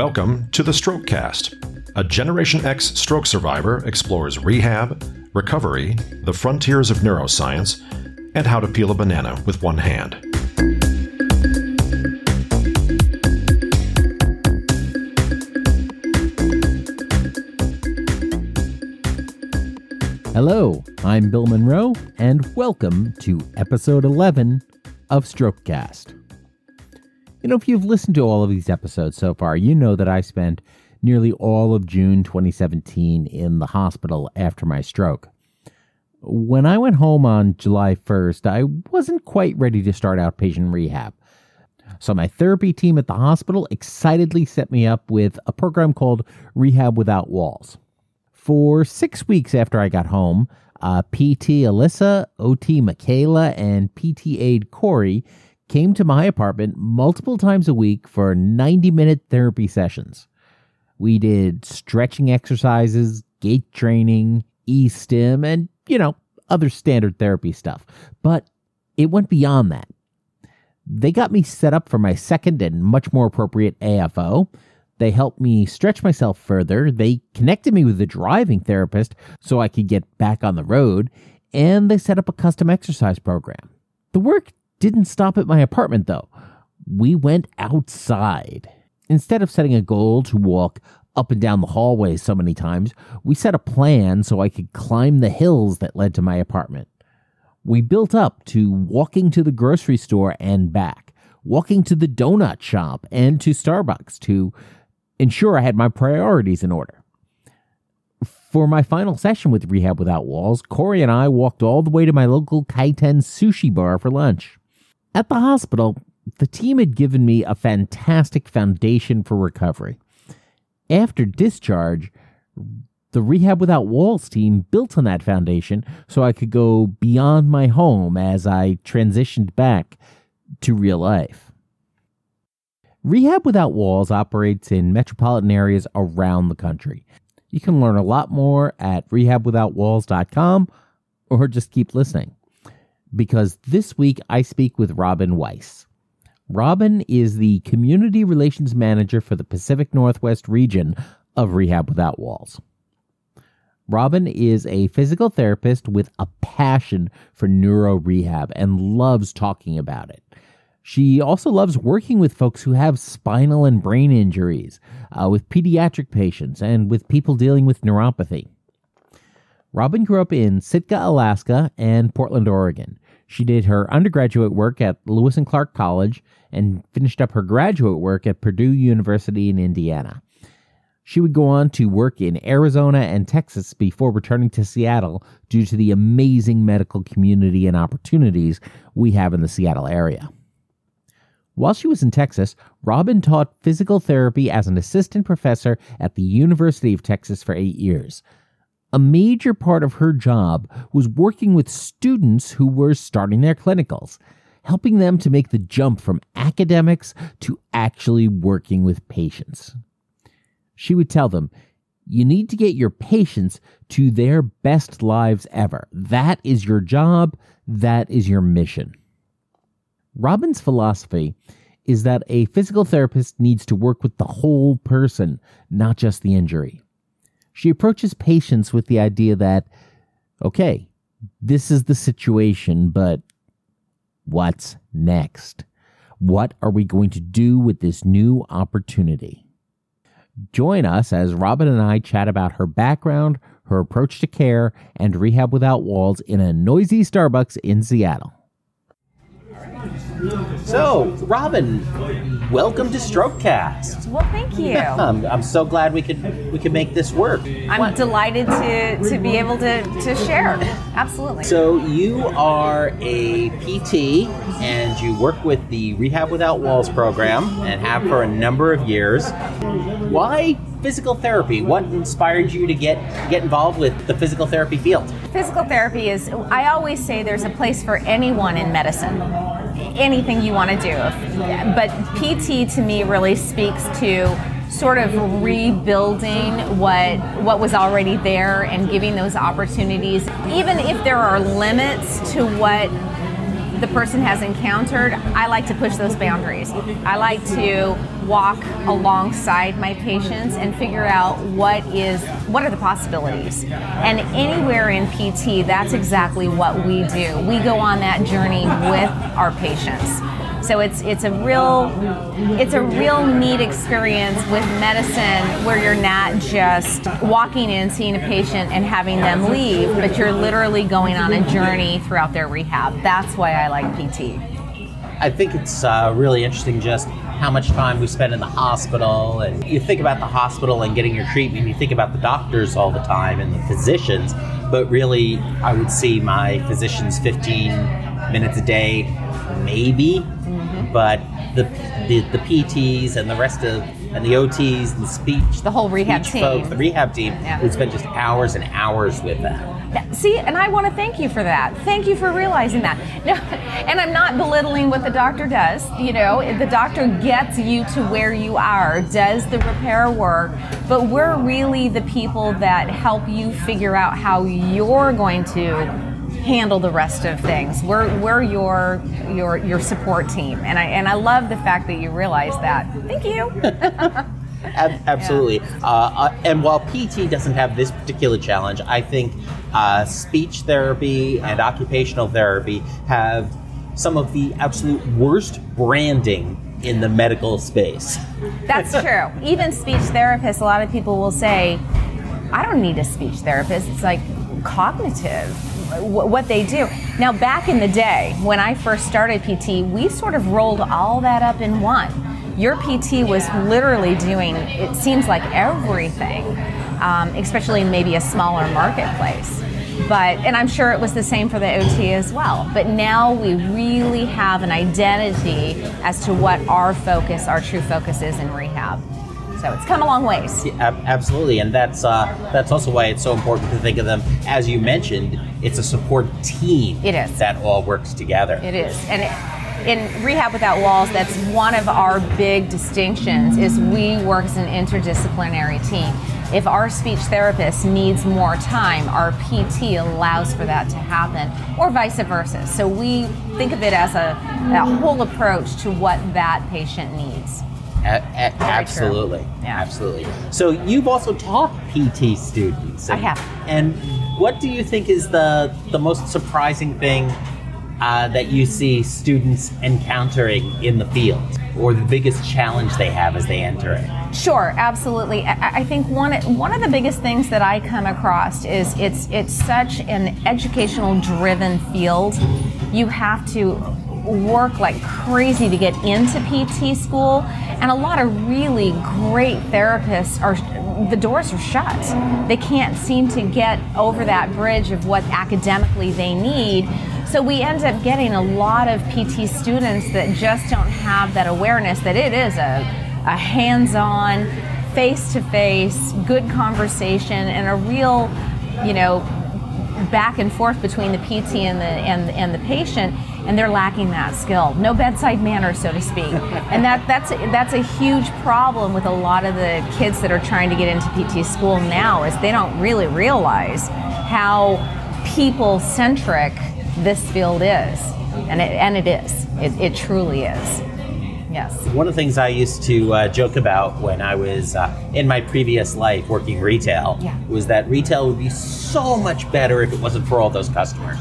Welcome to the Strokecast. A Generation X stroke survivor explores rehab, recovery, the frontiers of neuroscience, and how to peel a banana with one hand. Hello, I'm Bill Monroe, and welcome to episode 11 of Strokecast. You know, if you've listened to all of these episodes so far, you know that I spent nearly all of June 2017 in the hospital after my stroke. When I went home on July 1st, I wasn't quite ready to start outpatient rehab. So my therapy team at the hospital excitedly set me up with a program called Rehab Without Walls. For 6 weeks after I got home, PT Elisa, OT Micayla, and PT Aide Cory came to my apartment multiple times a week for 90-minute therapy sessions. We did stretching exercises, gait training, e-stim, and, other standard therapy stuff. But it went beyond that. They got me set up for my second and much more appropriate AFO. They helped me stretch myself further. They connected me with a driving therapist so I could get back on the road. And they set up a custom exercise program. The work didn't stop at my apartment, though. We went outside. Instead of setting a goal to walk up and down the hallway so many times, we set a plan so I could climb the hills that led to my apartment. We built up to walking to the grocery store and back, walking to the donut shop and to Starbucks to ensure I had my priorities in order. For my final session with Rehab Without Walls, Cory and I walked all the way to my local Kaiten sushi bar for lunch. At the hospital, the team had given me a fantastic foundation for recovery. After discharge, the Rehab Without Walls team built on that foundation so I could go beyond my home as I transitioned back to real life. Rehab Without Walls operates in metropolitan areas around the country. You can learn a lot more at rehabwithoutwalls.com or just keep listening. Because this week I speak with Robyn Weiss. Robyn is the Community Relations Manager for the Pacific Northwest region of Rehab Without Walls. Robyn is a physical therapist with a passion for neuro rehab and loves talking about it. She also loves working with folks who have spinal and brain injuries, with pediatric patients, and with people dealing with neuropathy. Robyn grew up in Sitka, Alaska, and Portland, Oregon. She did her undergraduate work at Lewis and Clark College and finished up her graduate work at Purdue University in Indiana. She would go on to work in Arizona and Texas before returning to Seattle due to the amazing medical community and opportunities we have in the Seattle area. While she was in Texas, Robyn taught physical therapy as an assistant professor at the University of Texas for 8 years. A major part of her job was working with students who were starting their clinicals, helping them to make the jump from academics to actually working with patients. She would tell them, you need to get your patients to their best lives ever. That is your job. That is your mission. Robyn's philosophy is that a physical therapist needs to work with the whole person, not just the injury. She approaches patients with the idea that, okay, this is the situation, but what's next? What are we going to do with this new opportunity? Join us as Robyn and I chat about her background, her approach to care, and Rehab Without Walls in a noisy Starbucks in Seattle. So, Robyn, welcome to Strokecast. Well, thank you. I'm so glad we could make this work. I'm delighted to be able to share. Absolutely. So you are a PT and you work with the Rehab Without Walls program and have for a number of years. Why physical therapy? What inspired you to get involved with the physical therapy field? Physical therapy is, I always say there's a place for anyone in medicine. Anything you want to do. But PT to me really speaks to sort of rebuilding what was already there and giving those opportunities, even if there are limits to what the person has encountered, I like to push those boundaries. I like to walk alongside my patients and figure out what are the possibilities. And anywhere in PT, that's exactly what we do. We go on that journey with our patients. So it's a real neat experience with medicine where you're not just walking in, seeing a patient and having them leave, but you're literally going on a journey throughout their rehab. That's why I like PT. I think it's really interesting just how much time we spend in the hospital. And you think about the hospital and getting your treatment, you think about the doctors all the time and the physicians, but really I would see my physicians 15 minutes a day, maybe. But the PTs and the rest of, and the OTs and the the whole rehab team. Folks, the rehab team, would spend just hours and hours with them. See, and I want to thank you for that. Thank you for realizing that. No, and I'm not belittling what the doctor does. You know, the doctor gets you to where you are, does the repair work, but we're really the people that help you figure out how you're going to handle the rest of things. We're your support team, and I love the fact that you realize that. Thank you. Absolutely. And while PT doesn't have this particular challenge, I think speech therapy and occupational therapy have some of the absolute worst branding in the medical space. That's true. Even speech therapists, a lot of people will say, I don't need a speech therapist. It's like cognitive, what they do. Now, back in the day, when I first started PT, we sort of rolled all that up in one. Your PT was literally doing, it seems like, everything, especially in maybe a smaller marketplace. And I'm sure it was the same for the OT as well. But now we really have an identity as to what our true focus is in rehab. So it's come a long ways. Yeah, absolutely, and that's also why it's so important to think of them, as you mentioned, it's a support team. It is. That all works together. It is, and in Rehab Without Walls, that's one of our big distinctions, is we work as an interdisciplinary team. If our speech therapist needs more time, our PT allows for that to happen, or vice versa. So we think of it as a whole approach to what that patient needs. Absolutely. Yeah. Absolutely. So you've also taught PT students. I have. And what do you think is the most surprising thing that you see students encountering in the field, or the biggest challenge they have as they enter it? Sure, absolutely. I think one of the biggest things that I come across is it's such an educational driven field. You have to work like crazy to get into PT school, and a lot of really great therapists the doors are shut. They can't seem to get over that bridge of what academically they need. So we end up getting a lot of PT students that just don't have that awareness that it is a hands-on, face-to-face, good conversation, and a real, back and forth between the PT and the patient, and they're lacking that skill. No bedside manner, so to speak. And that's a huge problem with a lot of the kids that are trying to get into PT school now, is they don't really realize how people-centric this field is. And it is. It truly is. Yes. One of the things I used to joke about when I was in my previous life working retail was that retail would be so much better if it wasn't for all those customers.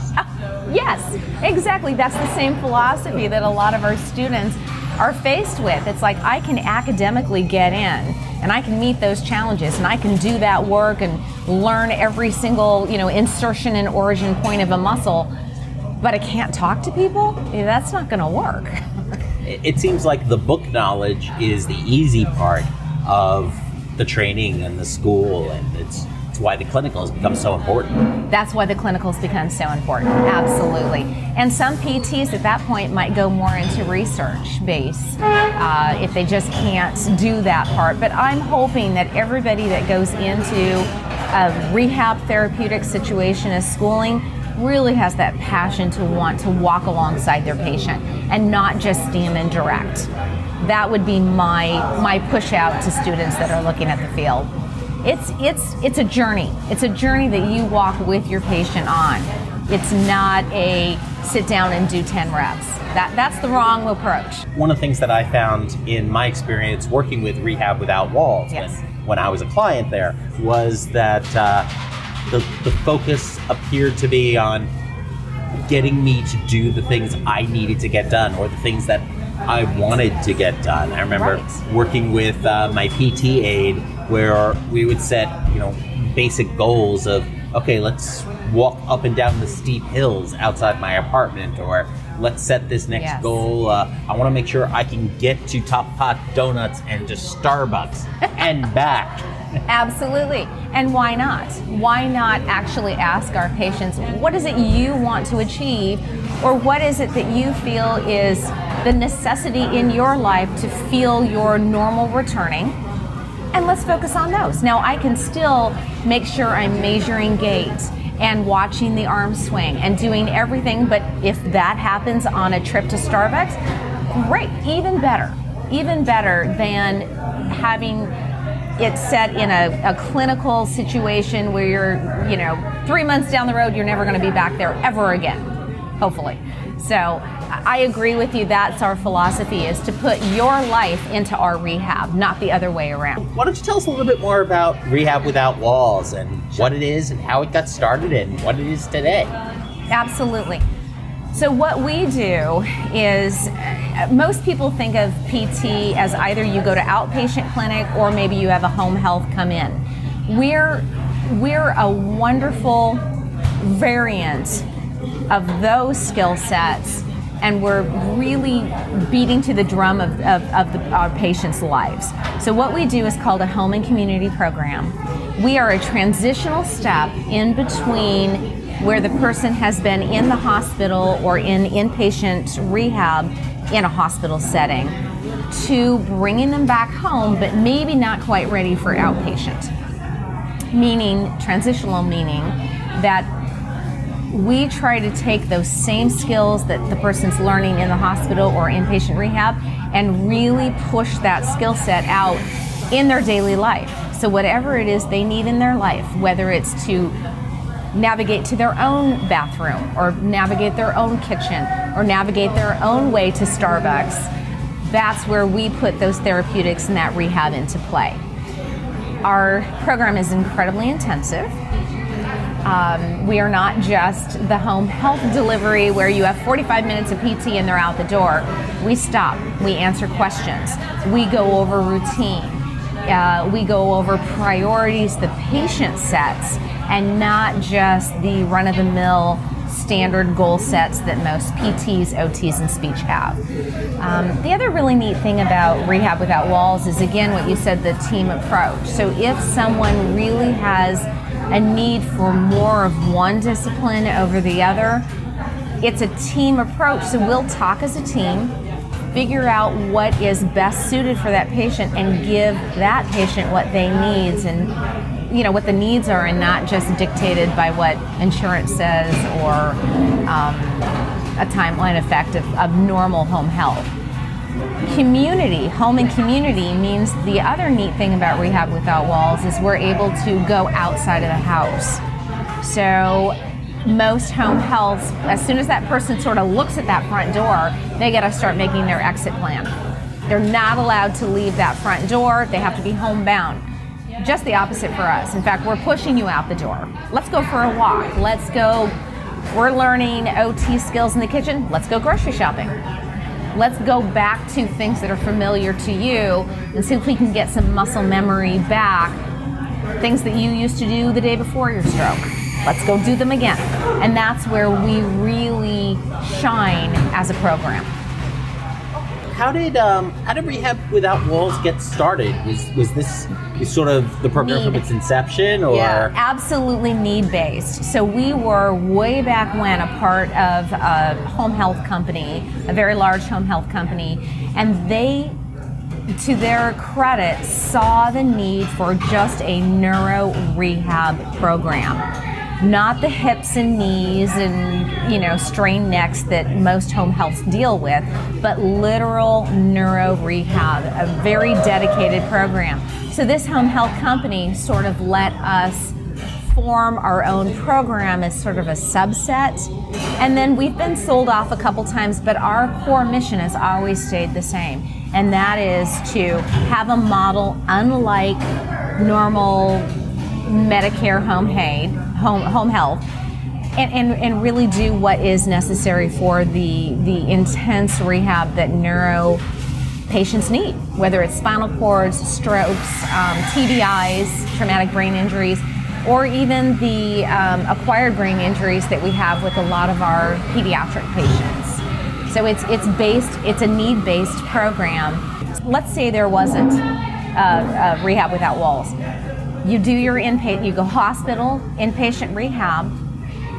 Yes, exactly. That's the same philosophy that a lot of our students are faced with. It's like, I can academically get in and I can meet those challenges and I can do that work and learn every single, insertion and origin point of a muscle, but I can't talk to people? That's not going to work. It seems like the book knowledge is the easy part of the training and the school, and it's why the clinicals become so important. That's why the clinicals become so important, absolutely. And some PTs at that point might go more into research base if they just can't do that part. But I'm hoping that everybody that goes into a rehab therapeutic situation as schooling really has that passion to want to walk alongside their patient and not just stand and direct. That would be my push out to students that are looking at the field. It's a journey. It's a journey that you walk with your patient on. It's not a sit down and do 10 reps. That's the wrong approach. One of the things that I found in my experience working with Rehab Without Walls, Yes. when I was a client there, was that the focus appeared to be on getting me to do the things I needed to get done, or the things that I wanted to get done. I remember Right. working with my PT aide, where we would set, basic goals of, okay, let's walk up and down the steep hills outside my apartment, or let's set this next Yes. goal. I want to make sure I can get to Top Pot Donuts and to Starbucks and back. Absolutely. And why not? Why not actually ask our patients, what is it you want to achieve, or what is it that you feel is the necessity in your life to feel your normal returning? And let's focus on those. Now, I can still make sure I'm measuring gait and watching the arm swing and doing everything, but if that happens on a trip to Starbucks, great, even better than having it set in a clinical situation where you're, 3 months down the road, you're never going to be back there ever again, hopefully. So I agree with you. That's our philosophy, is to put your life into our rehab, not the other way around. Why don't you tell us a little bit more about Rehab Without Walls and what it is and how it got started and what it is today? Absolutely. So what we do is, most people think of PT as either you go to outpatient clinic or maybe you have a home health come in. We're a wonderful variant of those skill sets, and we're really beating to the drum of our patients' lives. So what we do is called a home and community program. We are a transitional step in between where the person has been in the hospital or in inpatient rehab in a hospital setting to bringing them back home, but maybe not quite ready for outpatient. Transitional meaning that we try to take those same skills that the person's learning in the hospital or inpatient rehab and really push that skill set out in their daily life. So whatever it is they need in their life, whether it's to navigate to their own bathroom or navigate their own kitchen or navigate their own way to Starbucks, that's where we put those therapeutics and that rehab into play. Our program is incredibly intensive. We are not just the home health delivery where you have 45 minutes of PT and they're out the door. We stop, we answer questions, we go over routine, we go over priorities the patient sets, and not just the run-of-the-mill standard goal sets that most PTs, OTs, and speech have. The other really neat thing about Rehab Without Walls is, again, what you said, the team approach. So if someone really has a need for more of one discipline over the other, it's a team approach. So we'll talk as a team, figure out what is best suited for that patient, and give that patient what they need, and what the needs are, and not just dictated by what insurance says or a timeline effect of normal home health. Community, home and community, means the other neat thing about Rehab Without Walls is we're able to go outside of the house. So most home healths, as soon as that person sort of looks at that front door, they got to start making their exit plan. They're not allowed to leave that front door. They have to be homebound. Just the opposite for us. In fact, we're pushing you out the door. Let's go for a walk. Let's go. We're learning OT skills in the kitchen. Let's go grocery shopping. Let's go back to things that are familiar to you and see if we can get some muscle memory back. Things that you used to do the day before your stroke. Let's go do them again. And that's where we really shine as a program. How did Rehab Without Walls get started? Was this sort of the program from its inception, or? Yeah, absolutely need-based. So we were way back when a part of a home health company, a very large home health company, and they, to their credit, saw the need for just a neuro rehab program. Not the hips and knees and, strained necks that most home healths deal with, but literal neuro rehab, a very dedicated program. So this home health company sort of let us form our own program as sort of a subset. And then we've been sold off a couple times, but our core mission has always stayed the same. And that is to have a model unlike normal Medicare home health, and really do what is necessary for the intense rehab that neuro patients need, whether it's spinal cords, strokes, TBIs, traumatic brain injuries, or even the acquired brain injuries that we have with a lot of our pediatric patients. So it's a need-based program. Let's say there wasn't Rehab Without Walls. You do your inpatient, you go hospital, inpatient rehab,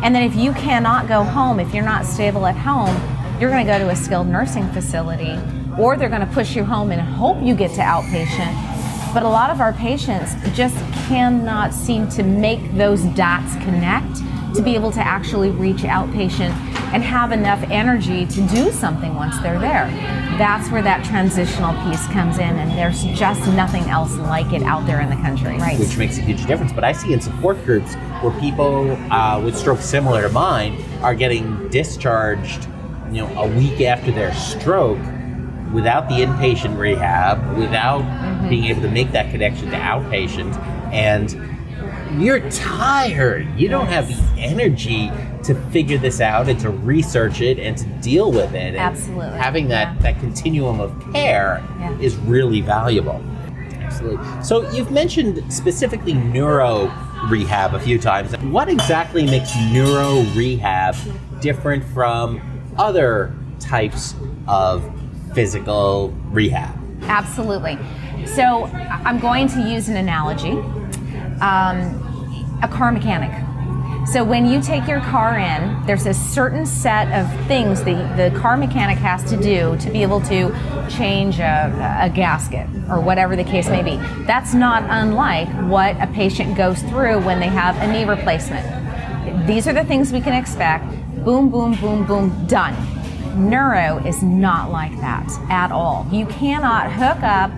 and then if you cannot go home, if you're not stable at home, you're going to go to a skilled nursing facility, or they're going to push you home and hope you get to outpatient. But a lot of our patients just cannot seem to make those dots connect to be able to actually reach outpatient and have enough energy to do something once they're there. That's where that transitional piece comes in, and there's just nothing else like it out there in the country. Right. Which makes a huge difference. But I see in support groups where people with strokes similar to mine are getting discharged, a week after their stroke, without the inpatient rehab, without being able to make that connection to outpatient, and you're tired. You don't have the energy to figure this out and to research it and to deal with it. And absolutely. Having that continuum of care is really valuable. Absolutely. So you've mentioned specifically neuro rehab a few times. What exactly makes neuro rehab different from other types of physical rehab? Absolutely. So I'm going to use an analogy. A car mechanic. So when you take your car in, there's a certain set of things that the car mechanic has to do to be able to change a gasket or whatever the case may be. That's not unlike what a patient goes through when they have a knee replacement. These are the things we can expect. Boom, boom, boom, boom, done. Neuro is not like that at all. You cannot hook up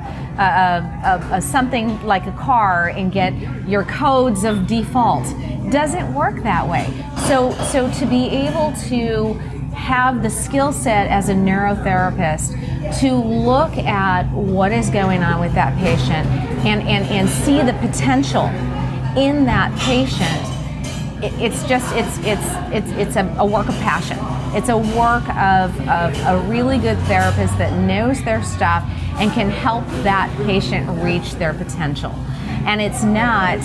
something like a car and get your codes of default. Doesn't work that way. So to be able to have the skill set as a neurotherapist to look at what is going on with that patient and see the potential in that patient, it's a work of passion. It's a work of a really good therapist that knows their stuff and can help that patient reach their potential. And it's not,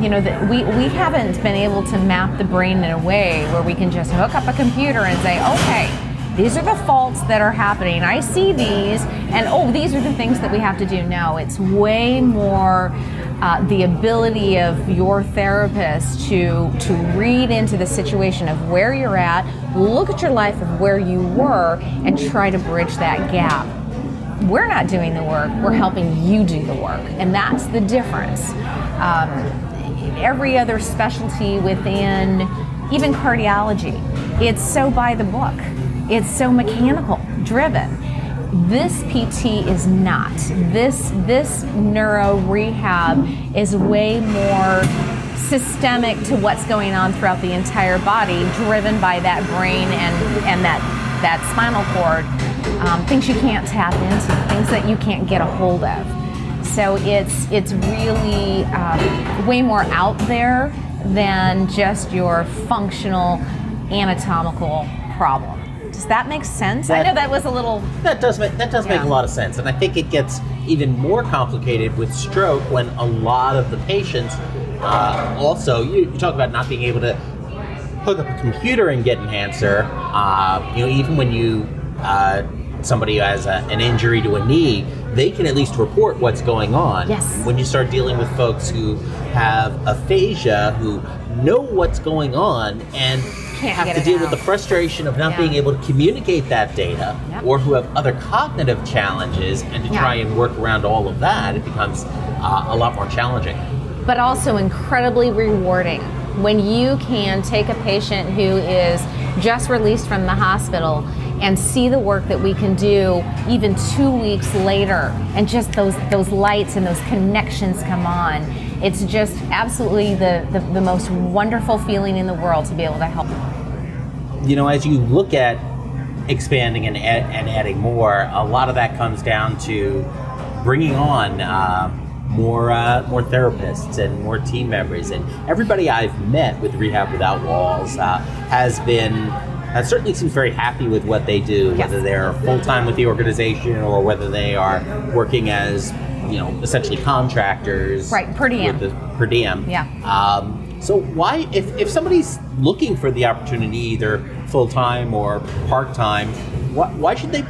we haven't been able to map the brain in a way where we can just hook up a computer and say, okay, these are the faults that are happening. I see these, and these are the things that we have to do. No, it's way more the ability of your therapist to read into the situation of where you're at, look at your life of where you were, and try to bridge that gap. We're not doing the work, we're helping you do the work, and that's the difference. Every other specialty within, even cardiology, it's so by the book. It's so mechanical driven. This PT is not. This neuro rehab is way more systemic to what's going on throughout the entire body, driven by that brain and that spinal cord, things you can't tap into, things that you can't get a hold of. So it's really way more out there than just your functional anatomical problem. Does that make sense? I know that was a little... That does make a lot of sense. And I think it gets even more complicated with stroke when a lot of the patients also, you talk about not being able to hook up a computer and get an answer. Even when somebody who has an injury to a knee, they can at least report what's going on. Yes. When you start dealing with folks who have aphasia, who know what's going on and have to deal with the frustration of not being able to communicate that data, or who have other cognitive challenges, and to try and work around all of that, it becomes a lot more challenging. But also incredibly rewarding when you can take a patient who is just released from the hospital and see the work that we can do even 2 weeks later, and just those lights and those connections come on. It's just absolutely the most wonderful feeling in the world to be able to help. You know, as you look at expanding and adding more, a lot of that comes down to bringing on more therapists and more team members. And everybody I've met with Rehab Without Walls has certainly seems very happy with what they do, Yes. whether they're full-time with the organization or whether they are working as, essentially contractors. Right, per diem. With the per diem. Yeah. So why, if somebody's looking for the opportunity, either full-time or part-time, why should they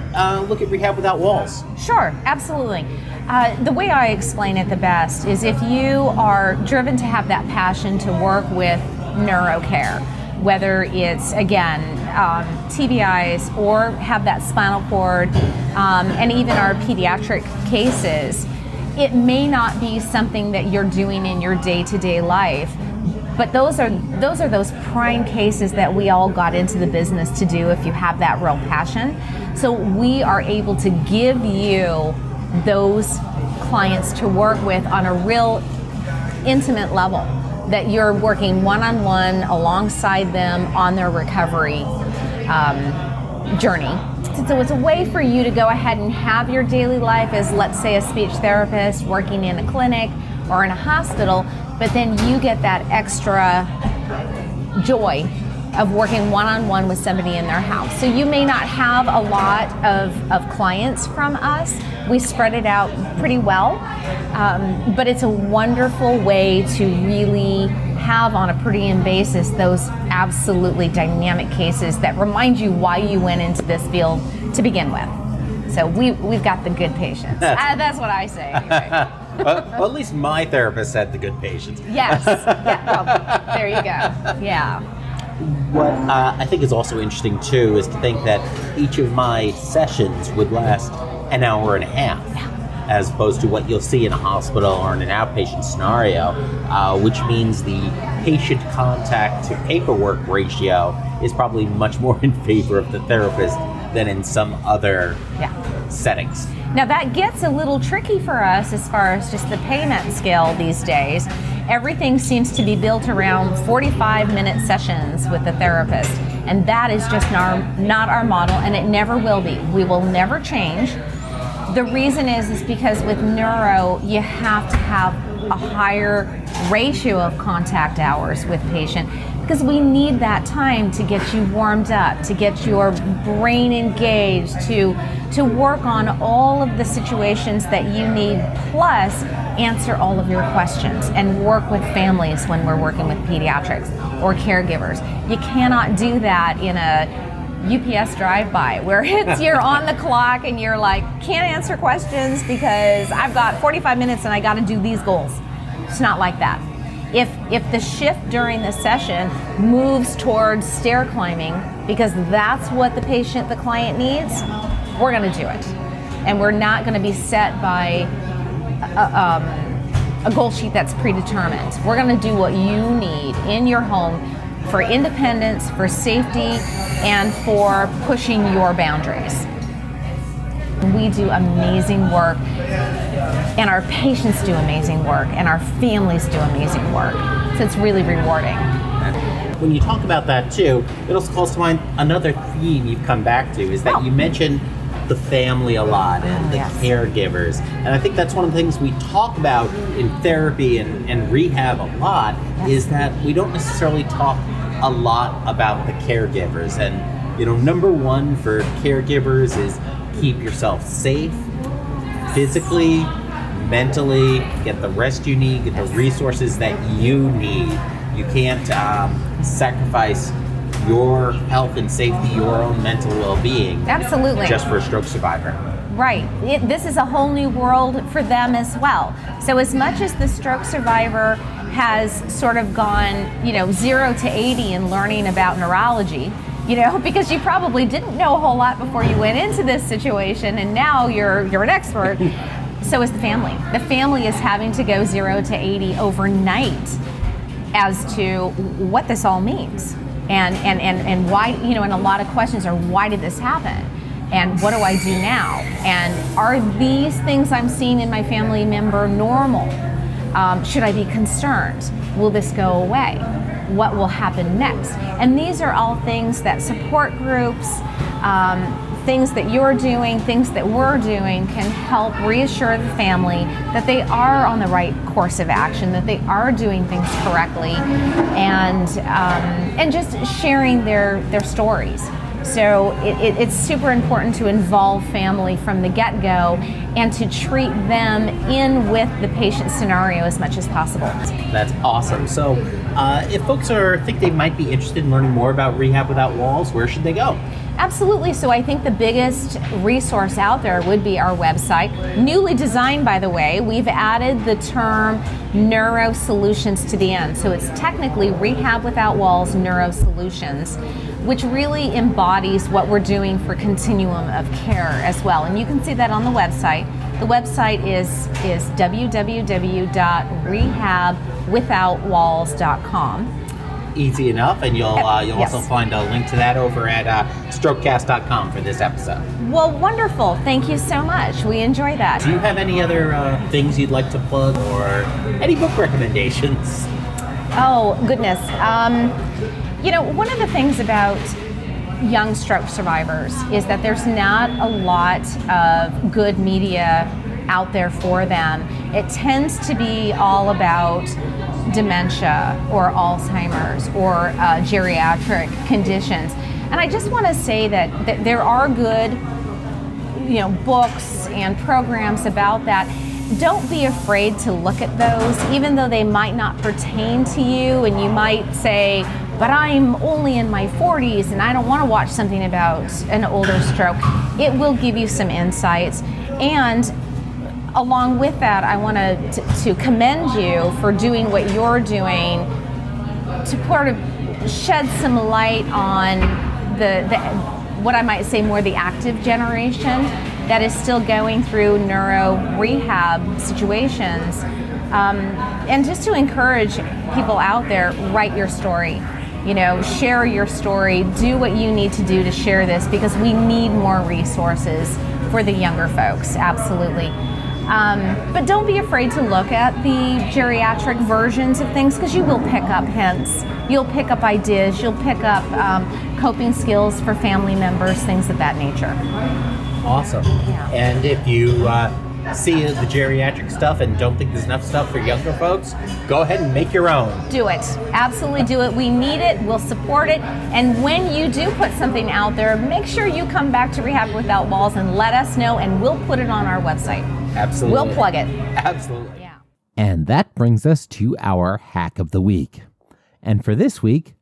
look at Rehab Without Walls? Sure, absolutely. The way I explain it the best is if you are driven to have that passion to work with neurocare, whether it's, again, TBIs or have that spinal cord, and even our pediatric cases, it may not be something that you're doing in your day-to-day life, but those are those prime cases that we all got into the business to do if you have that real passion. So we are able to give you those clients to work with on a real intimate level, that you're working one-on-one alongside them on their recovery journey. So it's a way for you to go ahead and have your daily life as, let's say, a speech therapist working in a clinic or in a hospital, but then you get that extra joy of working one-on-one with somebody in their house. So you may not have a lot of clients from us. We spread it out pretty well, but it's a wonderful way to really have on a per diem basis those absolutely dynamic cases that remind you why you went into this field to begin with. So we've got the good patients. That's what I say. Anyway. Well, at least my therapist said the good patients. Yes. Yeah, well, there you go. Yeah. What I think is also interesting too is to think that each of my sessions would last an hour and a half, as opposed to what you'll see in a hospital or in an outpatient scenario, which means the patient contact to paperwork ratio is probably much more in favor of the therapist than in some other settings. Now that gets a little tricky for us as far as just the payment scale these days. Everything seems to be built around 45-minute sessions with the therapist, and that is just not our model, and it never will be. We will never change. The reason is because with neuro, you have to have a higher ratio of contact hours with patient, because we need that time to get you warmed up, to get your brain engaged, to work on all of the situations that you need, plus answer all of your questions and work with families when we're working with pediatrics or caregivers. You cannot do that in a UPS drive-by where you're on the clock and you're like, can't answer questions because I've got 45 minutes and I got to do these goals. It's not like that. If the shift during the session moves towards stair climbing because that's what the client needs, we're going to do it. And we're not going to be set by a goal sheet that's predetermined. We're going to do what you need in your home for independence, for safety, and for pushing your boundaries. We do amazing work, and our patients do amazing work, and our families do amazing work. So it's really rewarding. When you talk about that too, it also calls to mind another theme you've come back to, is that you mentioned the family a lot and the caregivers. And I think that's one of the things we talk about in therapy and rehab a lot, is that we don't necessarily talk a lot about the caregivers. And number one for caregivers is keep yourself safe, physically, mentally, get the rest you need, get the resources that you need. You can't sacrifice your health and safety, your own mental well-being, absolutely, just for a stroke survivor. Right. This is a whole new world for them as well. So as much as the stroke survivor has sort of gone, 0 to 80 in learning about neurology, because you probably didn't know a whole lot before you went into this situation, and now you're an expert. So is the family. The family is having to go 0 to 80 overnight as to what this all means. And why, and a lot of questions are, why did this happen? And what do I do now? And are these things I'm seeing in my family member normal? Should I be concerned? Will this go away? What will happen next? And these are all things that support groups, things that you're doing, things that we're doing can help reassure the family that they are on the right course of action, that they are doing things correctly, and just sharing their stories. So it's super important to involve family from the get-go and to treat them in with the patient scenario as much as possible. That's awesome. So if folks think they might be interested in learning more about Rehab Without Walls, where should they go? Absolutely. So I think the biggest resource out there would be our website. Newly designed, by the way. We've added the term Neuro Solutions to the end. So it's technically Rehab Without Walls Neuro Solutions, which really embodies what we're doing for continuum of care as well. And you can see that on the website. The website is www.rehabwithoutwalls.com. Easy enough, and you'll Yes. also find a link to that over at strokecast.com for this episode. Well, wonderful. Thank you so much. We enjoy that. Do you have any other things you'd like to plug, or any book recommendations? Oh, goodness. One of the things about young stroke survivors is that there's not a lot of good media out there for them. It tends to be all about dementia or Alzheimer's or geriatric conditions. And I just want to say that there are good, books and programs about that. Don't be afraid to look at those, even though they might not pertain to you, and you might say, but I'm only in my 40s and I don't want to watch something about an older stroke. It will give you some insights. And along with that, I want to commend you for doing what you're doing to sort of shed some light on the what I might say more the active generation that is still going through neuro rehab situations, and just to encourage people out there, write your story. Share your story, do what you need to do to share this, because we need more resources for the younger folks, absolutely. But don't be afraid to look at the geriatric versions of things, because you will pick up hints, you'll pick up ideas, you'll pick up coping skills for family members, things of that nature. Awesome. Yeah. And if you see the geriatric stuff and don't think there's enough stuff for younger folks, go ahead and make your own. Do it. Absolutely do it. We need it. We'll support it. And when you do put something out there, make sure you come back to Rehab Without Walls and let us know, and we'll put it on our website. Absolutely. We'll plug it. Absolutely. Yeah. And that brings us to our hack of the week. And for this week,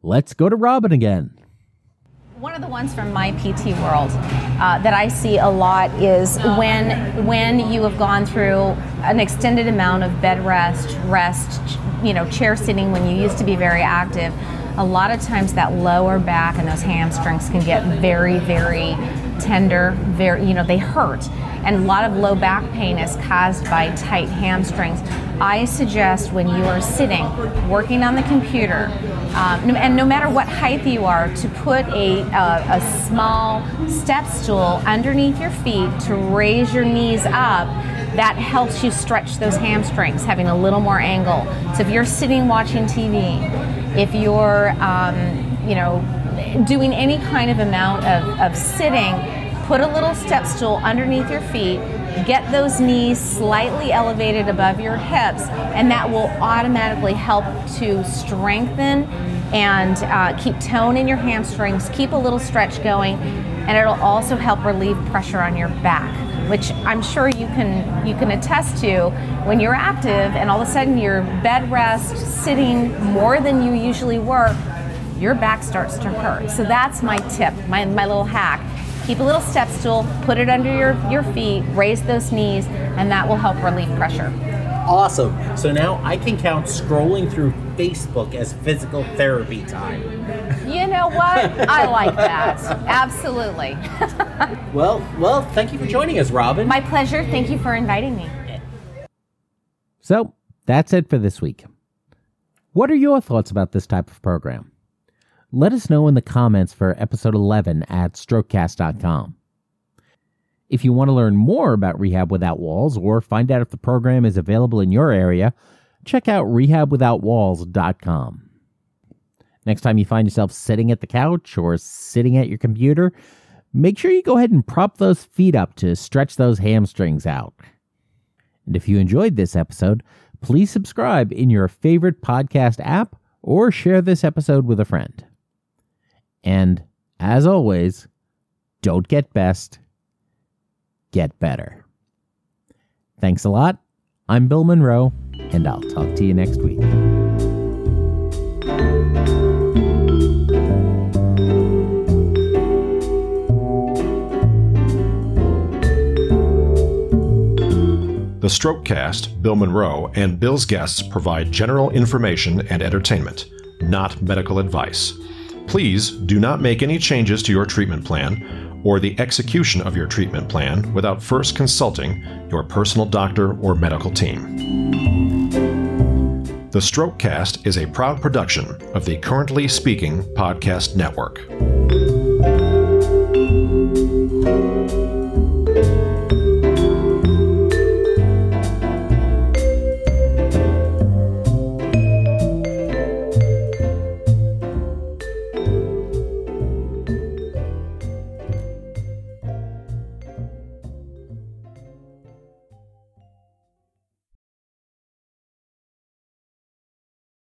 let's go to Robyn again. One of the ones from my PT world that I see a lot is when you have gone through an extended amount of bed rest, chair sitting when you used to be very active. A lot of times that lower back and those hamstrings can get very, very tender, they hurt. And a lot of low back pain is caused by tight hamstrings. I suggest when you are sitting, working on the computer, and no matter what height you are, to put a small step stool underneath your feet to raise your knees up. That helps you stretch those hamstrings, having a little more angle. So if you're sitting watching TV, if you're doing any kind of amount of sitting, put a little step stool underneath your feet, get those knees slightly elevated above your hips, and that will automatically help to strengthen and keep tone in your hamstrings, keep a little stretch going, and it'll also help relieve pressure on your back, which I'm sure you can attest to when you're active and all of a sudden you're bed rest, sitting more than you usually work, your back starts to hurt. So that's my tip, my little hack. Keep a little step stool, put it under your feet, raise those knees, and that will help relieve pressure. Awesome. So now I can count scrolling through Facebook as physical therapy time. You know what? I like that. Absolutely. Well, thank you for joining us, Robyn. My pleasure. Thank you for inviting me. So that's it for this week. What are your thoughts about this type of program? let us know in the comments for episode 11 at strokecast.com. If you want to learn more about Rehab Without Walls or find out if the program is available in your area, check out rehabwithoutwalls.com. Next time you find yourself sitting at the couch or sitting at your computer, make sure you go ahead and prop those feet up to stretch those hamstrings out. And if you enjoyed this episode, please subscribe in your favorite podcast app or share this episode with a friend. And as always, don't get best, get better. Thanks a lot. I'm Bill Monroe, and I'll talk to you next week. The Strokecast, Bill Monroe, and Bill's guests provide general information and entertainment, not medical advice. Please do not make any changes to your treatment plan or the execution of your treatment plan without first consulting your personal doctor or medical team. The Strokecast is a proud production of the Currently Speaking Podcast Network.